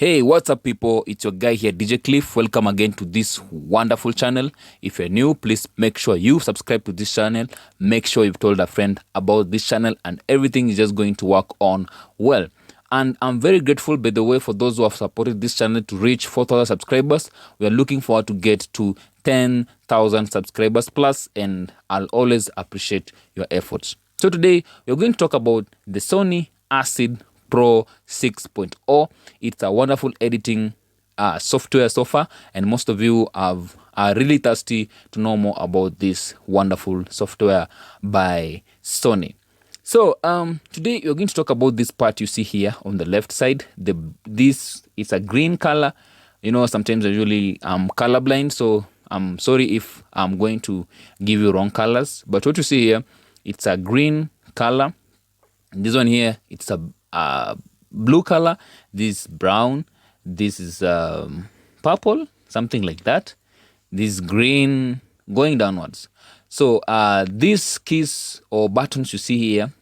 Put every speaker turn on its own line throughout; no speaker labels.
Hey, what's up, people? It's your guy here, DJ Cliff. Welcome again to this wonderful channel. If you're new, please make sure you subscribe to this channel. Make sure you've told a friend about this channel, and everything is just going to work on well. And I'm very grateful, by the way, for those who have supported this channel to reach 4,000 subscribers. We are looking forward to get to 10,000 subscribers plus, and I'll always appreciate your efforts. So today, we're going to talk about the Sony Acid Pro 6.0. It's a wonderful editing software so far, and most of you are really thirsty to know more about this wonderful software by Sony. So today we're going to talk about this part you see here on the left side. This is a green color. You know, sometimes I usually colorblind, so I'm sorry if I'm going to give you wrong colors. But what you see here, it's a green color. This one here, it's a blue color. This brown. This is purple, something like that. This green going downwards. So these keys or buttons you see here,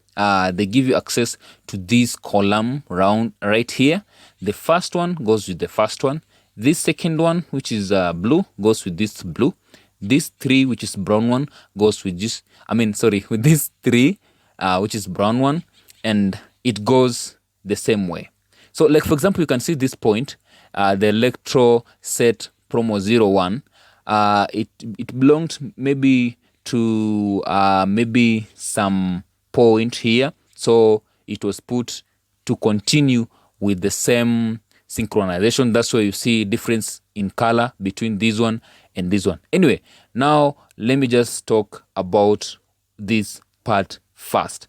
they give you access to this column round right here. The first one goes with the first one. This second one, which is blue, goes with this blue. This three, which is brown one, goes with this. With this three, which is brown one, and it goes the same way. So, like for example, you can see this point, the Electro Set Promo 01. It belonged maybe to maybe some point here, so it was put to continue with the same synchronization. That's why you see difference in color between this one and this one. Anyway, now let me just talk about this part first.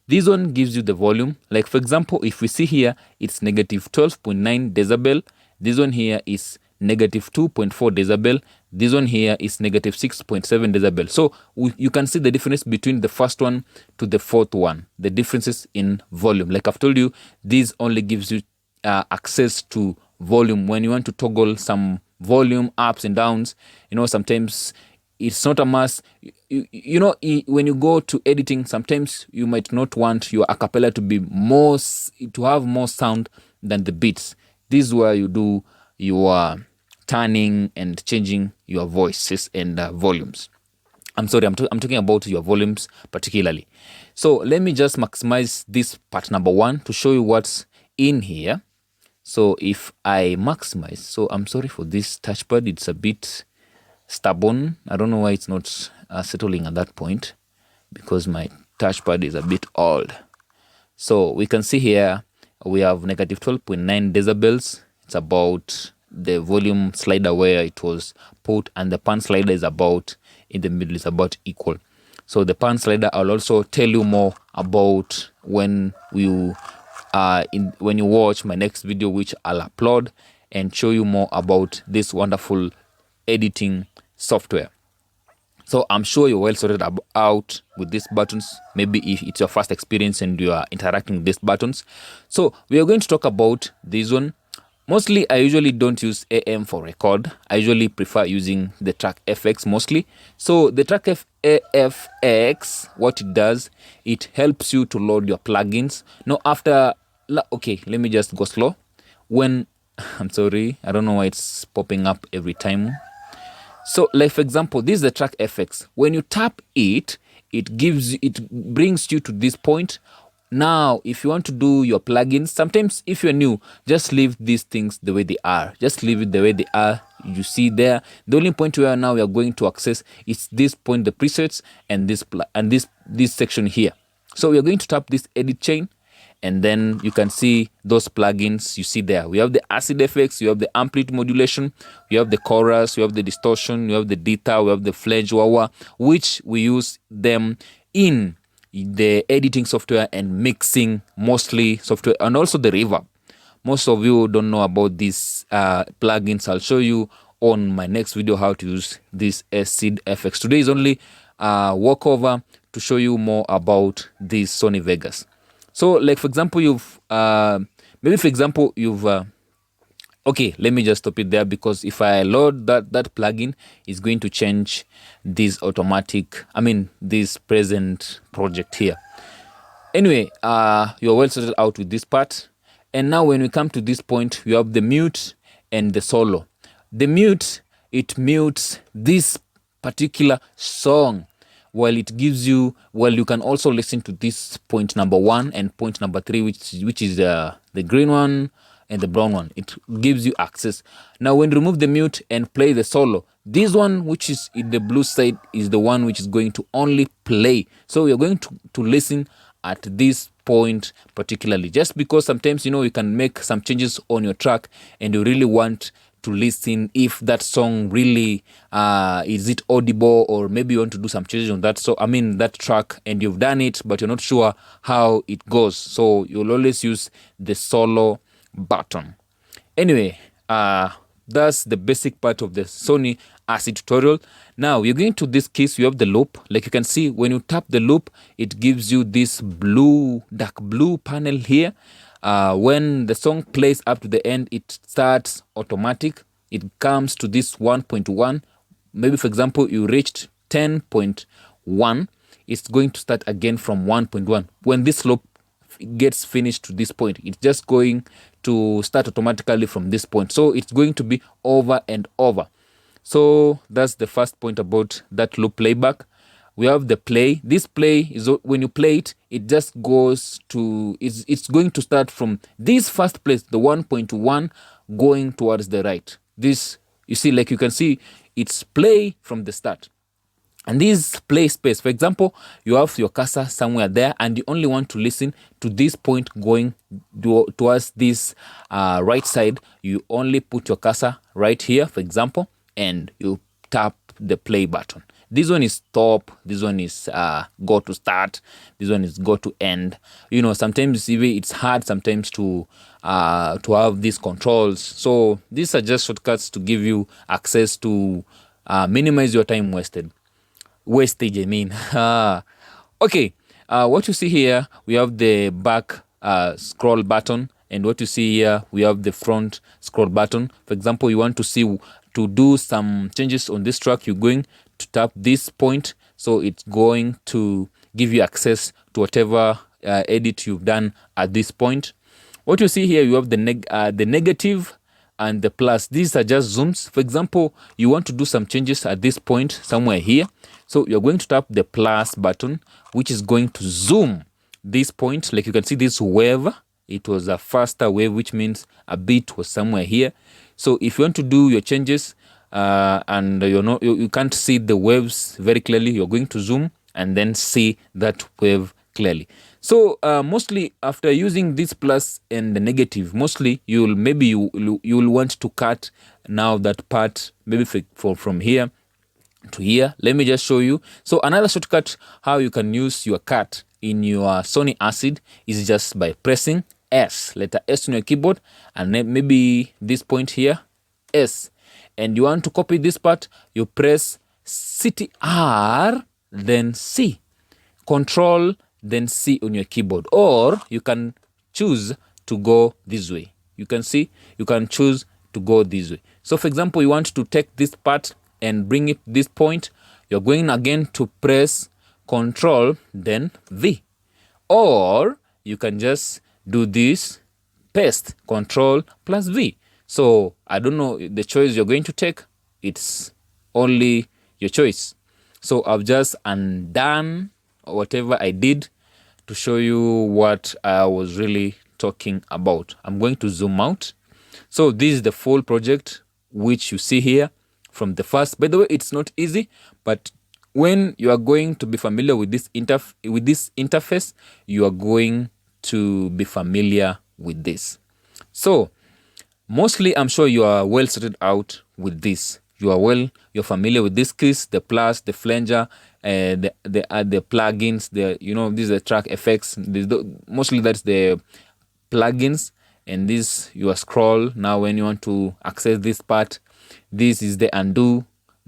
This one gives you the volume. Like for example, if we see here, it's negative 12.9 decibel. This one here is negative 2.4 decibel. This one here is negative 6.7 decibel. So you can see the difference between the first one to the fourth one, the differences in volume. Like I've told you, this only gives you access to volume. When you want to toggle some volume ups and downs, you know, sometimes it's not a must. You know, when you go to editing, sometimes you might not want your acapella to have more sound than the beats. This is where you do your turning and changing your voices and volumes. I'm sorry, I'm talking about your volumes particularly. So let me just maximize this part number one to show you what's in here. So if I maximize, so I'm sorry for this touchpad, it's a bit stubborn. I don't know why it's not settling at that point, because my touchpad is a bit old. So we can see here we have negative 12.9 decibels. It's about the volume slider where it was put, and the pan slider is about in the middle, is about equal. So the pan slider, I'll also tell you more about when you watch my next video, which I'll upload and show you more about this wonderful editing software. So I'm sure you're well sorted out with these buttons. Maybe if it's your first experience and you are interacting with these buttons. So we are going to talk about this one. Mostly, I usually don't use AM for record. I usually prefer using the Track FX mostly. So the Track FX, what it does, it helps you to load your plugins. Now okay, let me just go slow. I'm sorry, I don't know why it's popping up every time. So like for example, this is the Track FX. When you tap it, it brings you to this point. Now, if you want to do your plugins, sometimes if you're new, just leave these things the way they are. Just leave it the way they are. You see there. The only point where now we are going to access is this point, the presets, and this section here. So we are going to tap this edit chain, and then you can see those plugins you see there. We have the acid effects, we have the amplitude modulation, we have the chorus, we have the distortion, we have the data, we have the flange wah, which we use them in the editing software and mixing mostly software, and also the reverb. Most of you don't know about these plugins. I'll show you on my next video how to use this acid effects. Today is only walkover to show you more about this Sony Vegas. So like for example, okay, let me just stop it there, because if I load that plugin, it's going to change this this present project here. Anyway, you're well sorted out with this part. And now when we come to this point, we have the mute and the solo. The mute, it mutes this particular song, while it gives you, well, you can also listen to this point number 1 and point number 3, which is the green one and the brown one. It gives you access. Now when you remove the mute and play the solo, this one which is in the blue side is the one which is going to only play. So you're going to listen at this point particularly, just because sometimes you can make some changes on your track and you really want to listen if that song really is it audible, or maybe you want to do some changes on that, so that track, and you've done it but you're not sure how it goes. So you'll always use the solo button. Anyway, that's the basic part of the Sony Acid tutorial. Now we're going to this case. You have the loop. Like you can see, when you tap the loop, it gives you this dark blue panel here. When the song plays up to the end, it starts automatic. It comes to this 1.1. Maybe for example you reached 10.1, it's going to start again from 1.1. When this loop gets finished to this point, it's just going to start automatically from this point. So it's going to be over and over. So that's the first point about that loop playback. We have the play. This play is when you play it, it just goes to, it's going to start from this first place, the 1.1, going towards the right. This, you see, like you can see, it's play from the start. And this play space, for example, you have your cursor somewhere there and you only want to listen to this point going towards this right side. You only put your cursor right here, for example, and you tap the play button. This one is stop, this one is go to start, this one is go to end. Sometimes even it's hard sometimes to have these controls. So these are just shortcuts to give you access to minimize your time wastage, okay. What you see here, we have the back scroll button, and what you see here, we have the front scroll button. For example, you want to do some changes on this track, you're going to tap this point, so it's going to give you access to whatever edit you've done at this point. What you see here, you have the negative and the plus. These are just zooms. For example, you want to do some changes at this point somewhere here, so you're going to tap the plus button, which is going to zoom this point. Like you can see this wave, it was a faster wave, which means a bit was somewhere here. So if you want to do your changes and you can't see the waves very clearly, you're going to zoom and then see that wave clearly. So mostly after using this plus and the negative, mostly you'll want to cut now that part, maybe from here to here. Let me just show you. So another shortcut how you can use your cut in your Sony Acid is just by pressing S, letter S on your keyboard, and then maybe this point here, S. And you want to copy this part, you press CTR, then C. Control, then C on your keyboard. Or you can choose to go this way. You can see, you can choose to go this way. So for example, you want to take this part and bring it this point, you're going again to press Control, then V. Or you can just do this, paste, Control plus V. So I don't know the choice you're going to take. It's only your choice. So I've just undone whatever I did to show you what I was really talking about. I'm going to zoom out. So this is the full project which you see here from the first. By the way, it's not easy, but when you are going to be familiar with this interface, you are going to be familiar with this. So mostly I'm sure you are well sorted out with this. You're familiar with this keys, the plus, the flanger, the plugins, these are track effects. Mostly that's the plugins, and this your scroll. Now when you want to access this part, this is the undo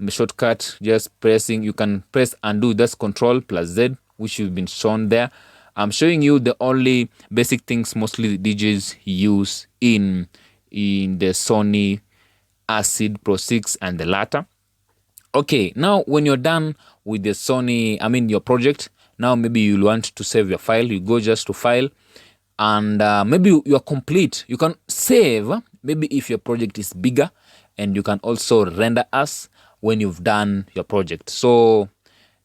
shortcut. Just pressing, you can press undo, that's Control plus Z, which you've been shown there. I'm showing you the only basic things mostly DJs use in the Sony Acid Pro 6 and the latter. Okay, now when you're done with the Sony, your project, now maybe you'll want to save your file. You go just to File, and maybe you are complete. You can save maybe if your project is bigger, and you can also render us when you've done your project. So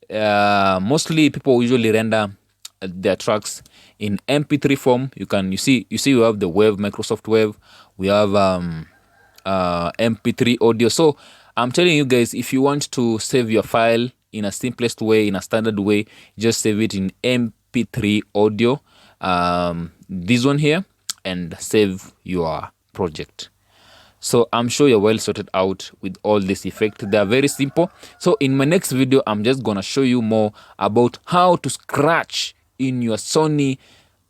mostly people usually render their tracks in MP3 form. You see we have the Wave, Microsoft Wave. We have MP3 audio. So I'm telling you guys, if you want to save your file in a simplest way, in a standard way, just save it in MP3 audio, this one here, and save your project. So I'm sure you're well sorted out with all this effect. They are very simple. So in my next video, I'm just gonna show you more about how to scratch in your Sony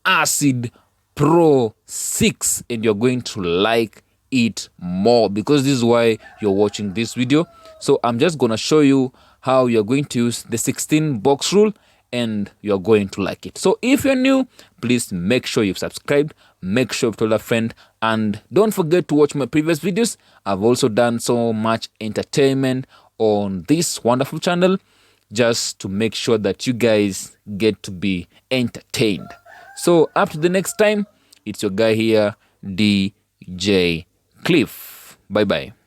Acid Pro 6, and you're going to like it more, because this is why you're watching this video. So I'm just gonna show you how you're going to use the 16 box rule, and you're going to like it. So if you're new, please make sure you've subscribed, make sure you've told a friend, and don't forget to watch my previous videos. I've also done so much entertainment on this wonderful channel, just to make sure that you guys get to be entertained. So up to the next time, it's your guy here, DJ Cliff. Bye bye.